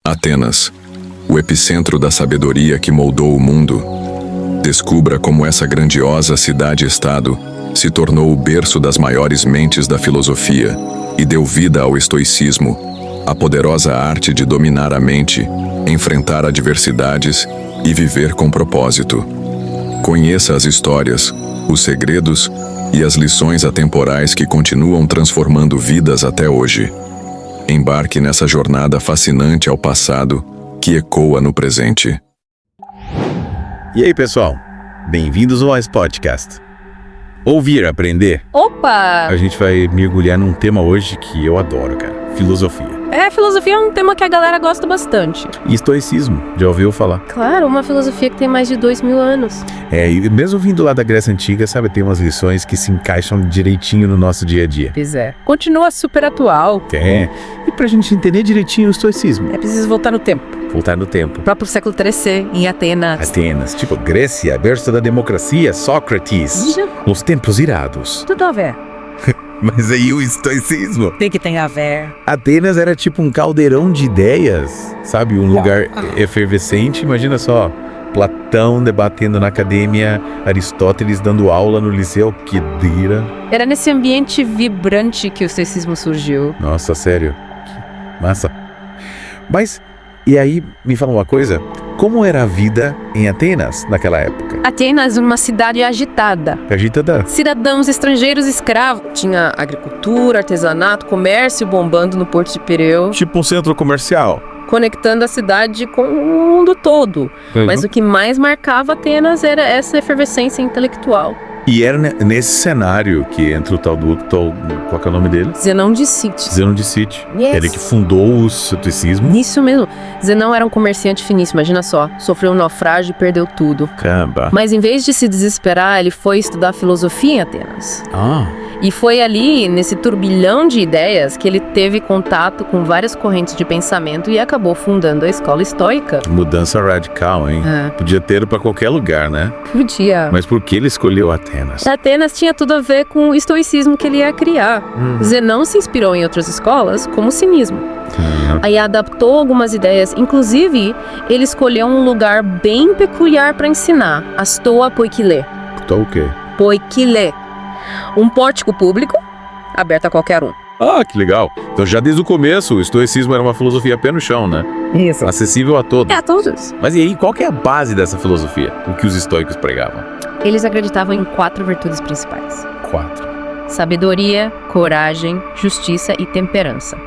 Atenas, o epicentro da sabedoria que moldou o mundo. Descubra como essa grandiosa cidade-estado se tornou o berço das maiores mentes da filosofia e deu vida ao estoicismo, a poderosa arte de dominar a mente, enfrentar adversidades e viver com propósito. Conheça as histórias, os segredos e as lições atemporais que continuam transformando vidas até hoje. Embarque nessa jornada fascinante ao passado que ecoa no presente. E aí, pessoal? Bem-vindos ao Wise Podcast. Ouvir, aprender. Opa! A gente vai mergulhar num tema hoje que eu adoro, cara. Filosofia. Filosofia é um tema que a galera gosta bastante. E estoicismo, já ouviu falar? Claro, uma filosofia que tem mais de 2000 anos. E mesmo vindo lá da Grécia Antiga, sabe, tem umas lições que se encaixam direitinho no nosso dia a dia. Pois é. Continua super atual. E pra gente entender direitinho o estoicismo. É preciso voltar no tempo. Voltar no tempo. O próprio século III, em Atenas. Tipo Grécia, berço da democracia, Sócrates. Nos tempos irados. Tudo a ver. Mas aí o estoicismo. Tem que ter a ver. Atenas era tipo um caldeirão de ideias, sabe? Um lugar efervescente. Imagina só, Platão debatendo na academia, Aristóteles dando aula no liceu. Que dira. Era nesse ambiente vibrante que o estoicismo surgiu. Nossa, sério. Massa. Mas, e aí, me fala uma coisa. Como era a vida em Atenas naquela época? Atenas, uma cidade agitada. Agitada. Cidadãos estrangeiros escravos. Tinha agricultura, artesanato, comércio bombando no Porto de Pireu. Tipo um centro comercial. Conectando a cidade com o mundo todo. Mas o que mais marcava Atenas era essa efervescência intelectual. E era nesse cenário que entra o tal do... Qual que é o nome dele? Zenão de Cite. Zenão de Cite. Yes. Ele que fundou o estoicismo. Isso mesmo. Zenão era um comerciante finíssimo, imagina só. Sofreu um naufrágio e perdeu tudo. Caramba. Mas em vez de se desesperar, ele foi estudar filosofia em Atenas. E foi ali, nesse turbilhão de ideias, que ele teve contato com várias correntes de pensamento e acabou fundando a escola estoica. Mudança radical, hein? Podia ter para qualquer lugar, né? Podia. Mas por que ele escolheu Atenas? Atenas tinha tudo a ver com o estoicismo que ele ia criar. Zenão se inspirou em outras escolas, como o cinismo. Aí adaptou algumas ideias. Inclusive, ele escolheu um lugar bem peculiar para ensinar. A Stoa Poikile. Tô o quê? Poikile. Um pórtico público, aberto a qualquer um. Que legal. Então já desde o começo, o estoicismo era uma filosofia pé no chão, né? Isso. Acessível a todos. A todos. Mas e aí, qual que é a base dessa filosofia? O que os estoicos pregavam? Eles acreditavam em 4 virtudes principais. 4. Sabedoria, coragem, justiça e temperança.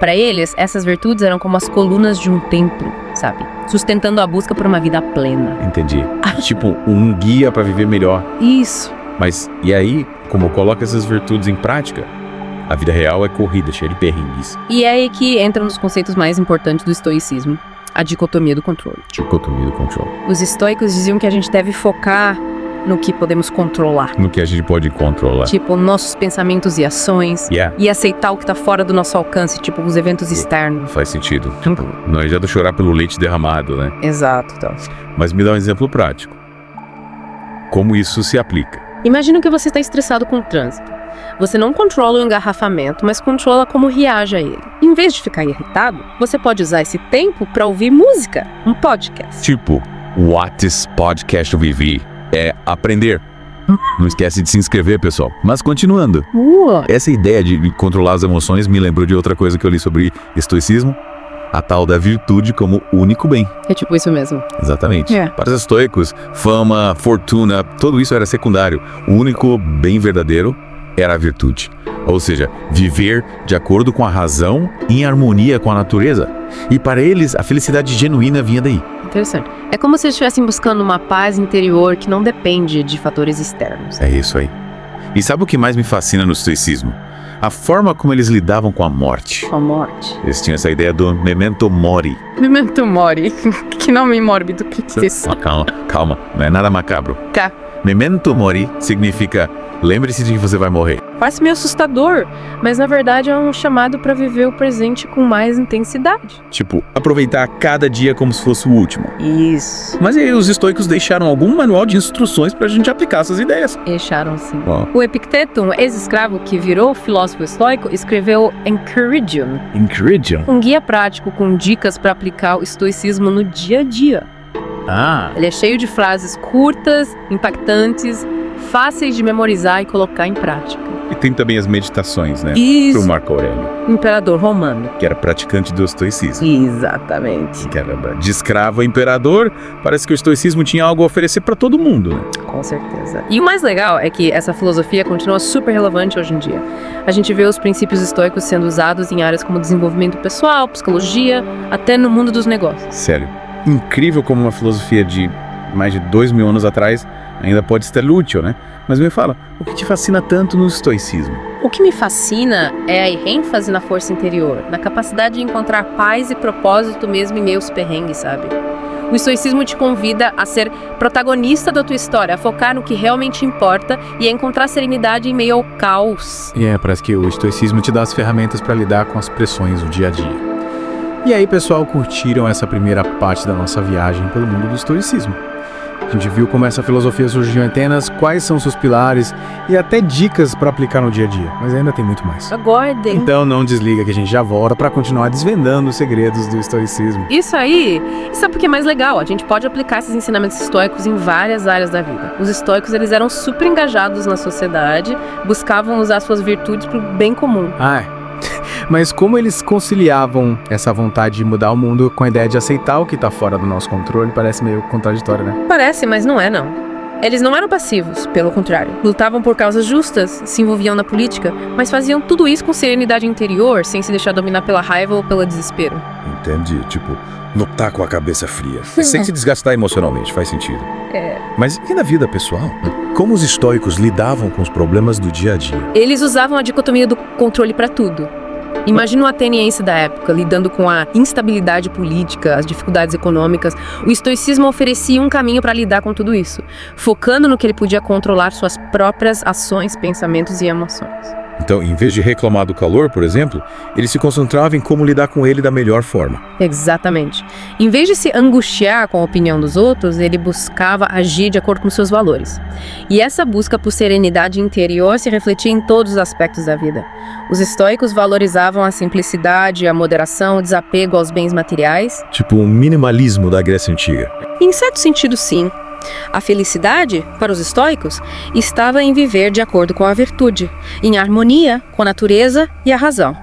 Para eles, essas virtudes eram como as colunas de um templo, sabe? Sustentando a busca por uma vida plena. Entendi. Tipo, um guia para viver melhor. Isso. Mas, e aí, como coloca essas virtudes em prática? A vida real é corrida, cheia de perrengues. E é aí que entram os conceitos mais importantes do estoicismo. A dicotomia do controle. Dicotomia do controle. Os estoicos diziam que a gente deve focar no que podemos controlar. No que a gente pode controlar. Tipo, nossos pensamentos e ações. E aceitar o que tá fora do nosso alcance, tipo, os eventos externos. Faz sentido. Tipo, não adianta chorar pelo leite derramado, né? Exato, então. Mas me dá um exemplo prático. Como isso se aplica? Imagina que você está estressado com o trânsito. Você não controla o engarrafamento, mas controla como reage a ele. Em vez de ficar irritado, você pode usar esse tempo para ouvir música, um podcast. Tipo, What is Podcast Vivi? É aprender. Não esquece de se inscrever, pessoal. Mas continuando. Essa ideia de controlar as emoções me lembrou de outra coisa que eu li sobre estoicismo. A tal da virtude como único bem. É tipo isso mesmo. Exatamente. Para os estoicos, fama, fortuna, tudo isso era secundário. O único bem verdadeiro era a virtude. Ou seja, viver de acordo com a razão e em harmonia com a natureza. E para eles, a felicidade genuína vinha daí. Interessante. É como se eles estivessem buscando uma paz interior que não depende de fatores externos. É isso aí. E sabe o que mais me fascina no estoicismo? A forma como eles lidavam com a morte. Com a morte. Eles tinham essa ideia do memento mori. Memento mori. Que nome mórbido que é isso? Calma. Não é nada macabro. Tá. Memento mori significa lembre-se de que você vai morrer. Parece meio assustador, mas na verdade é um chamado para viver o presente com mais intensidade. Tipo, aproveitar cada dia como se fosse o último. Isso. Mas aí os estoicos deixaram algum manual de instruções pra gente aplicar essas ideias. Deixaram sim. Ó. O Epicteto, um ex-escravo que virou filósofo estoico, escreveu Enchiridion, Enchiridion. um guia prático com dicas para aplicar o estoicismo no dia a dia. Ah, Ele é cheio de frases curtas, impactantes, fáceis de memorizar e colocar em prática. e tem também as meditações, né? Pro Isso, Marco Aurélio, imperador romano. que era praticante do estoicismo. Exatamente. Caramba, de escravo a imperador, parece que o estoicismo tinha algo a oferecer pra todo mundo, né? Com certeza. E o mais legal é que essa filosofia continua super relevante hoje em dia. A gente vê os princípios estoicos sendo usados em áreas como desenvolvimento pessoal, psicologia, até no mundo dos negócios. Sério, incrível como uma filosofia de mais de 2000 anos atrás ainda pode ser útil, né? Mas me fala, o que te fascina tanto no estoicismo? O que me fascina é a ênfase na força interior, na capacidade de encontrar paz e propósito mesmo em meio aos perrengues, sabe? O estoicismo te convida a ser protagonista da tua história, a focar no que realmente importa e a encontrar serenidade em meio ao caos. Parece que o estoicismo te dá as ferramentas para lidar com as pressões do dia a dia. E aí, pessoal, curtiram essa primeira parte da nossa viagem pelo mundo do estoicismo? A gente viu como essa filosofia surgiu em Atenas, quais são seus pilares e até dicas para aplicar no dia a dia. Mas ainda tem muito mais. Aguardem. Então não desliga que a gente já volta para continuar desvendando os segredos do estoicismo. Isso é porque é mais legal. A gente pode aplicar esses ensinamentos estoicos em várias áreas da vida. Os estoicos, eles eram super engajados na sociedade, buscavam usar suas virtudes para o bem comum. Mas como eles conciliavam essa vontade de mudar o mundo com a ideia de aceitar o que está fora do nosso controle, parece meio contraditório, né? Parece, mas não é não. Eles não eram passivos, pelo contrário. Lutavam por causas justas, se envolviam na política, mas faziam tudo isso com serenidade interior, sem se deixar dominar pela raiva ou pelo desespero. Entendi, tipo, lutar com a cabeça fria, sem se desgastar emocionalmente, faz sentido. Mas e na vida pessoal? Como os estoicos lidavam com os problemas do dia a dia? Eles usavam a dicotomia do controle para tudo. Imagina um ateniense da época lidando com a instabilidade política, as dificuldades econômicas. O estoicismo oferecia um caminho para lidar com tudo isso, focando no que ele podia controlar suas próprias ações, pensamentos e emoções. Então, em vez de reclamar do calor, por exemplo, ele se concentrava em como lidar com ele da melhor forma. Exatamente. Em vez de se angustiar com a opinião dos outros, ele buscava agir de acordo com seus valores. E essa busca por serenidade interior se refletia em todos os aspectos da vida. Os estoicos valorizavam a simplicidade, a moderação, o desapego aos bens materiais. Tipo um minimalismo da Grécia Antiga. Em certo sentido, sim. A felicidade, para os estoicos, estava em viver de acordo com a virtude, em harmonia com a natureza e a razão.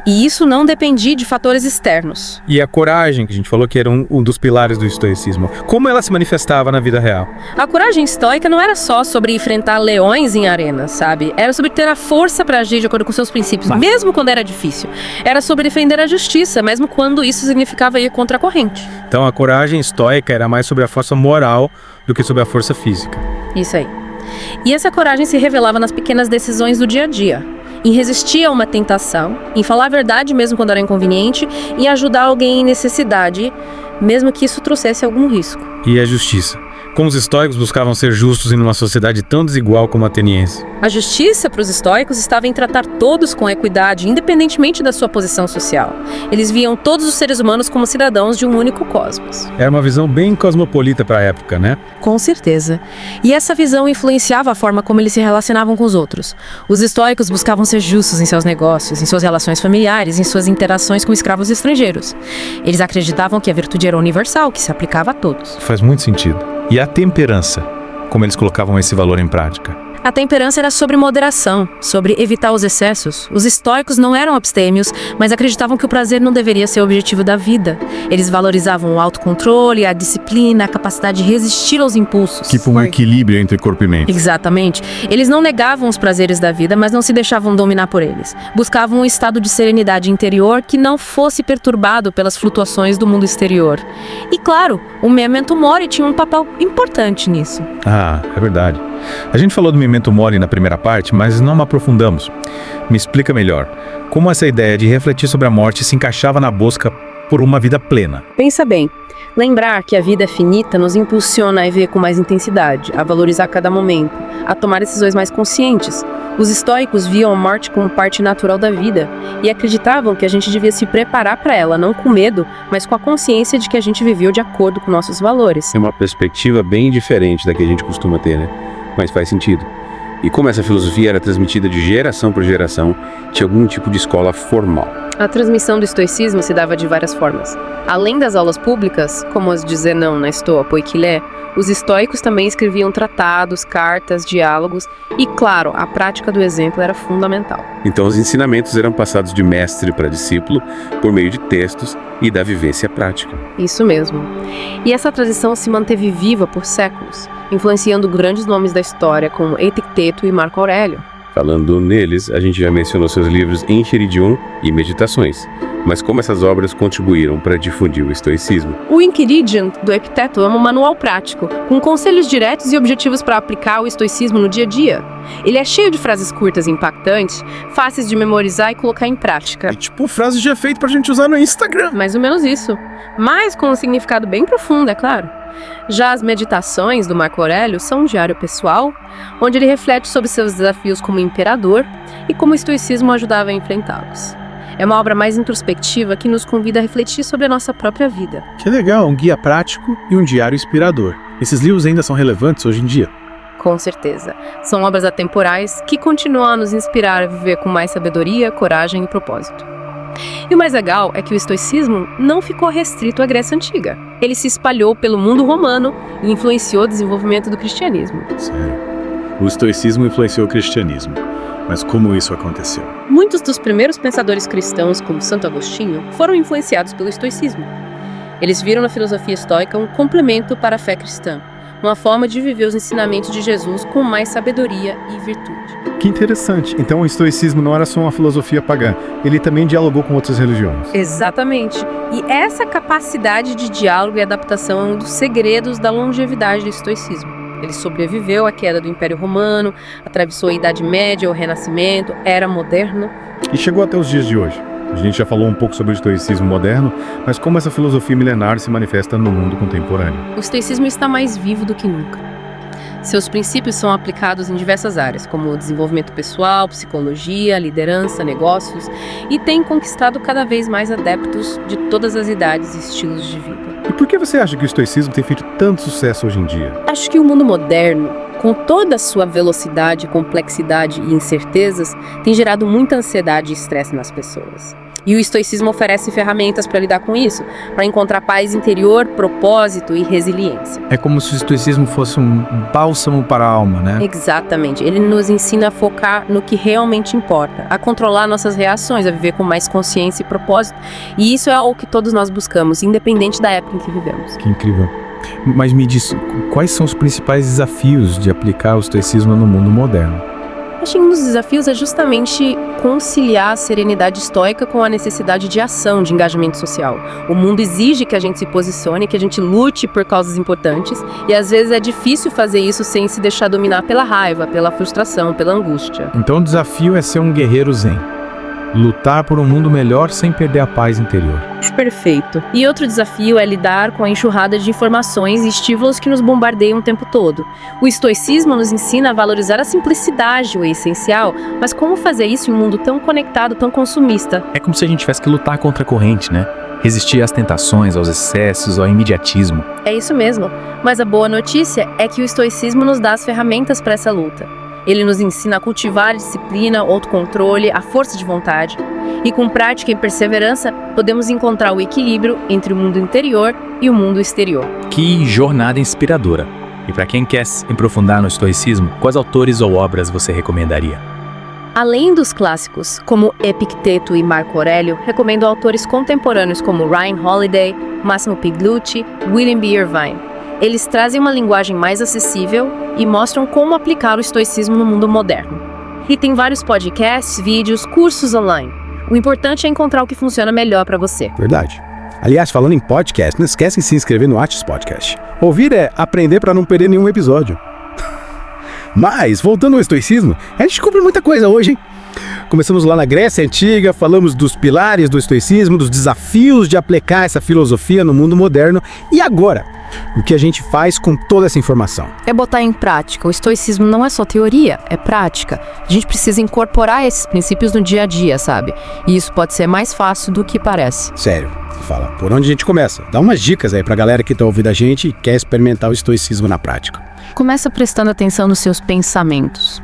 E isso não dependia de fatores externos. E a coragem, que a gente falou que era um dos pilares do estoicismo. Como ela se manifestava na vida real? A coragem estoica não era só sobre enfrentar leões em arenas, sabe? Era sobre ter a força para agir de acordo com seus princípios, mesmo quando era difícil. Era sobre defender a justiça, mesmo quando isso significava ir contra a corrente. Então a coragem estoica era mais sobre a força moral do que sobre a força física. Isso aí. E essa coragem se revelava nas pequenas decisões do dia a dia. Em resistir a uma tentação, em falar a verdade mesmo quando era inconveniente, em ajudar alguém em necessidade, mesmo que isso trouxesse algum risco. E a justiça. Como os estoicos buscavam ser justos em uma sociedade tão desigual como a ateniense. A justiça para os estoicos estava em tratar todos com equidade, independentemente da sua posição social. Eles viam todos os seres humanos como cidadãos de um único cosmos. Era uma visão bem cosmopolita para a época, né? Com certeza. E essa visão influenciava a forma como eles se relacionavam com os outros. Os estoicos buscavam ser justos em seus negócios, em suas relações familiares, em suas interações com escravos estrangeiros. Eles acreditavam que a virtude era universal, que se aplicava a todos. Faz muito sentido. E a temperança, como eles colocavam esse valor em prática? A temperança era sobre moderação, sobre evitar os excessos. Os estoicos não eram abstêmios, mas acreditavam que o prazer não deveria ser o objetivo da vida. Eles valorizavam o autocontrole, a disciplina, a capacidade de resistir aos impulsos. Tipo um equilíbrio entre corpo e mente. Exatamente. Eles não negavam os prazeres da vida, mas não se deixavam dominar por eles. Buscavam um estado de serenidade interior que não fosse perturbado pelas flutuações do mundo exterior. E claro, o memento mori tinha um papel importante nisso. Ah, é verdade. A gente falou do memento mori na primeira parte, mas não aprofundamos. Me explica melhor, como essa ideia de refletir sobre a morte se encaixava na busca por uma vida plena? Pensa bem. Lembrar que a vida é finita nos impulsiona a viver com mais intensidade, a valorizar cada momento, a tomar decisões mais conscientes. Os estoicos viam a morte como parte natural da vida e acreditavam que a gente devia se preparar para ela, não com medo, mas com a consciência de que a gente viveu de acordo com nossos valores. É uma perspectiva bem diferente da que a gente costuma ter, né? Mas faz sentido. E como essa filosofia era transmitida de geração por geração, tinha algum tipo de escola formal. A transmissão do estoicismo se dava de várias formas. Além das aulas públicas, como as de Zenão na Estoa Poikilé, os estoicos também escreviam tratados, cartas, diálogos e, claro, a prática do exemplo era fundamental. Então os ensinamentos eram passados de mestre para discípulo por meio de textos e da vivência prática. Isso mesmo. E essa tradição se manteve viva por séculos, influenciando grandes nomes da história como Epicteto e Marco Aurélio. Falando neles, a gente já mencionou seus livros Enchiridion e Meditações. Mas como essas obras contribuíram para difundir o estoicismo? O Enchiridion, do Epicteto, é um manual prático, com conselhos diretos e objetivos para aplicar o estoicismo no dia a dia. Ele é cheio de frases curtas e impactantes, fáceis de memorizar e colocar em prática. É tipo frase de efeito pra gente usar no Instagram. Mais ou menos isso. Mas com um significado bem profundo, é claro. Já as meditações do Marco Aurélio são um diário pessoal, onde ele reflete sobre seus desafios como imperador e como o estoicismo ajudava a enfrentá-los. É uma obra mais introspectiva que nos convida a refletir sobre a nossa própria vida. Que legal, um guia prático e um diário inspirador. Esses livros ainda são relevantes hoje em dia? Com certeza. São obras atemporais que continuam a nos inspirar a viver com mais sabedoria, coragem e propósito. E o mais legal é que o estoicismo não ficou restrito à Grécia Antiga. Ele se espalhou pelo mundo romano e influenciou o desenvolvimento do cristianismo. Sério. O estoicismo influenciou o cristianismo. Mas como isso aconteceu? Muitos dos primeiros pensadores cristãos, como Santo Agostinho, foram influenciados pelo estoicismo. Eles viram na filosofia estoica um complemento para a fé cristã, uma forma de viver os ensinamentos de Jesus com mais sabedoria e virtude. Que interessante. Então o estoicismo não era só uma filosofia pagã, ele também dialogou com outras religiões. Exatamente. E essa capacidade de diálogo e adaptação é um dos segredos da longevidade do estoicismo. Ele sobreviveu à queda do Império Romano, atravessou a Idade Média, o Renascimento, Era Moderna. E chegou até os dias de hoje. A gente já falou um pouco sobre o estoicismo moderno, mas como essa filosofia milenar se manifesta no mundo contemporâneo. O estoicismo está mais vivo do que nunca. Seus princípios são aplicados em diversas áreas, como desenvolvimento pessoal, psicologia, liderança, negócios, e tem conquistado cada vez mais adeptos de todas as idades e estilos de vida. E por que você acha que o estoicismo tem feito tanto sucesso hoje em dia? Acho que o mundo moderno, com toda a sua velocidade, complexidade e incertezas, tem gerado muita ansiedade e estresse nas pessoas. E o estoicismo oferece ferramentas para lidar com isso, para encontrar paz interior, propósito e resiliência. É como se o estoicismo fosse um bálsamo para a alma, né? Exatamente. Ele nos ensina a focar no que realmente importa, a controlar nossas reações, a viver com mais consciência e propósito. E isso é o que todos nós buscamos, independente da época em que vivemos. Que incrível. Mas me diz, quais são os principais desafios de aplicar o estoicismo no mundo moderno? Acho que um dos desafios é justamente conciliar a serenidade estoica com a necessidade de ação, de engajamento social. O mundo exige que a gente se posicione, que a gente lute por causas importantes, e às vezes é difícil fazer isso sem se deixar dominar pela raiva, pela frustração, pela angústia. Então o desafio é ser um guerreiro zen. Lutar por um mundo melhor sem perder a paz interior. Perfeito. E outro desafio é lidar com a enxurrada de informações e estímulos que nos bombardeiam o tempo todo. O estoicismo nos ensina a valorizar a simplicidade, o essencial, mas como fazer isso em um mundo tão conectado, tão consumista? É como se a gente tivesse que lutar contra a corrente, né? Resistir às tentações, aos excessos, ao imediatismo. É isso mesmo. Mas a boa notícia é que o estoicismo nos dá as ferramentas para essa luta. Ele nos ensina a cultivar a disciplina, autocontrole, a força de vontade. E com prática e perseverança, podemos encontrar o equilíbrio entre o mundo interior e o mundo exterior. Que jornada inspiradora! E para quem quer se aprofundar no estoicismo, quais autores ou obras você recomendaria? Além dos clássicos, como Epicteto e Marco Aurélio, recomendo autores contemporâneos como Ryan Holiday, Massimo Pigliucci, William B. Irvine. Eles trazem uma linguagem mais acessível e mostram como aplicar o estoicismo no mundo moderno. E tem vários podcasts, vídeos, cursos online. O importante é encontrar o que funciona melhor para você. Verdade. Aliás, falando em podcast, não esquece de se inscrever no Atis Podcast. Ouvir é aprender para não perder nenhum episódio. Mas, voltando ao estoicismo, a gente descobriu muita coisa hoje, hein? Começamos lá na Grécia Antiga, falamos dos pilares do estoicismo, dos desafios de aplicar essa filosofia no mundo moderno. E agora, O que a gente faz com toda essa informação? É botar em prática. O estoicismo não é só teoria, é prática. A gente precisa incorporar esses princípios no dia a dia, sabe? E isso pode ser mais fácil do que parece. Sério, fala, por onde a gente começa? Dá umas dicas aí pra galera que tá ouvindo a gente e quer experimentar o estoicismo na prática. Começa prestando atenção nos seus pensamentos,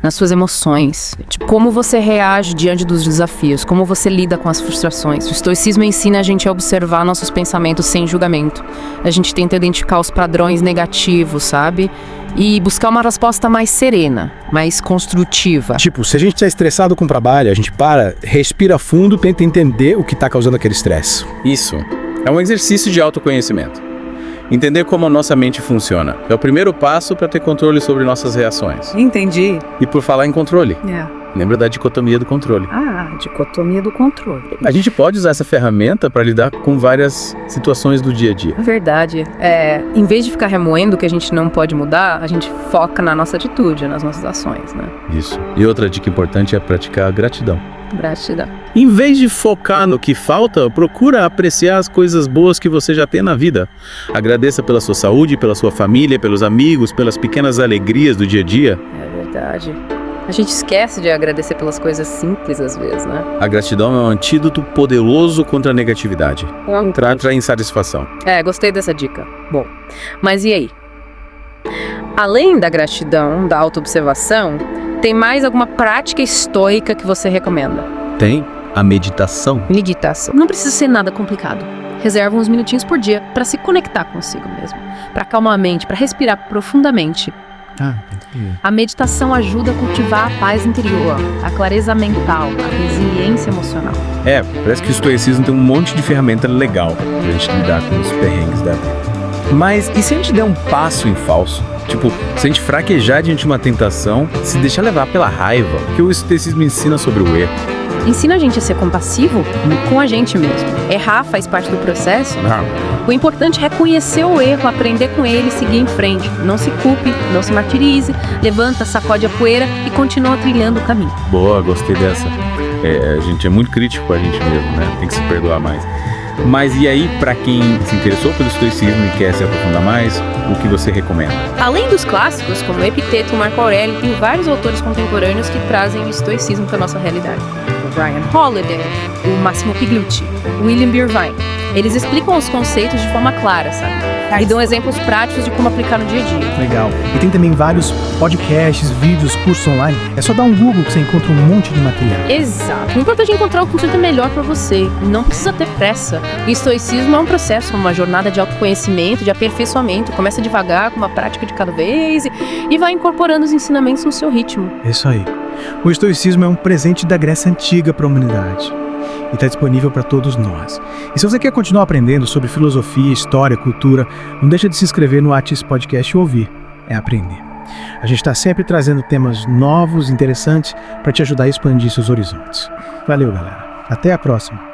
nas suas emoções, tipo, como você reage diante dos desafios, como você lida com as frustrações. O estoicismo ensina a gente a observar nossos pensamentos sem julgamento. A gente tenta identificar os padrões negativos, sabe? E buscar uma resposta mais serena, mais construtiva. Tipo, se a gente tá estressado com o trabalho, a gente para, respira fundo, tenta entender o que tá causando aquele estresse. Isso. É um exercício de autoconhecimento. Entender como a nossa mente funciona é o primeiro passo para ter controle sobre nossas reações. Entendi. E por falar em controle, lembra da dicotomia do controle. Dicotomia do controle. A gente pode usar essa ferramenta para lidar com várias situações do dia a dia. Verdade. Em vez de ficar remoendo o que a gente não pode mudar, a gente foca na nossa atitude, nas nossas ações, né? Isso. E outra dica importante é praticar a gratidão. Gratidão. Em vez de focar no que falta, procura apreciar as coisas boas que você já tem na vida. Agradeça pela sua saúde, pela sua família, pelos amigos, pelas pequenas alegrias do dia a dia. É verdade. A gente esquece de agradecer pelas coisas simples às vezes, né? A gratidão é um antídoto poderoso contra a negatividade. Trata a insatisfação. Gostei dessa dica. Bom, mas e aí? Além da gratidão, da autoobservação, tem mais alguma prática estoica que você recomenda? Tem a meditação. Meditação. Não precisa ser nada complicado. Reserva uns minutinhos por dia para se conectar consigo mesmo, para acalmar a mente, para respirar profundamente. Entendi. A meditação ajuda a cultivar a paz interior, a clareza mental, a resiliência emocional. Parece que o estoicismo tem um monte de ferramenta legal pra gente lidar com os perrengues da vida. Mas e se a gente der um passo em falso? Tipo, se a gente fraquejar diante de uma tentação, se deixar levar pela raiva, que o estoicismo ensina sobre o erro. Ensina a gente a ser compassivo com a gente mesmo. Errar faz parte do processo. O importante é reconhecer o erro, aprender com ele e seguir em frente. Não se culpe, não se martirize, levanta, sacode a poeira e continua trilhando o caminho. Boa, gostei dessa. A gente é muito crítico com a gente mesmo, né? Tem que se perdoar mais. Mas e aí, para quem se interessou pelo estoicismo e quer se aprofundar mais, o que você recomenda? Além dos clássicos, como Epiteto e Marco Aurélio, tem vários autores contemporâneos que trazem o estoicismo para a nossa realidade. O Ryan Holiday, o Massimo Pigliucci, o William Irvine. Eles explicam os conceitos de forma clara, sabe? E dão exemplos práticos de como aplicar no dia a dia. Legal. E tem também vários podcasts, vídeos, cursos online. É só dar um Google que você encontra um monte de material. Exato. O importante é encontrar o conceito melhor para você. Não precisa ter pressa. O estoicismo é um processo, uma jornada de autoconhecimento, de aperfeiçoamento. Começa devagar, com uma prática de cada vez e vai incorporando os ensinamentos no seu ritmo. É isso aí. O estoicismo é um presente da Grécia Antiga para a humanidade. E está disponível para todos nós. E se você quer continuar aprendendo sobre filosofia, história, cultura, não deixa de se inscrever no Atis Podcast e ouvir. É aprender. A gente está sempre trazendo temas novos, interessantes, para te ajudar a expandir seus horizontes. Valeu, galera. Até a próxima.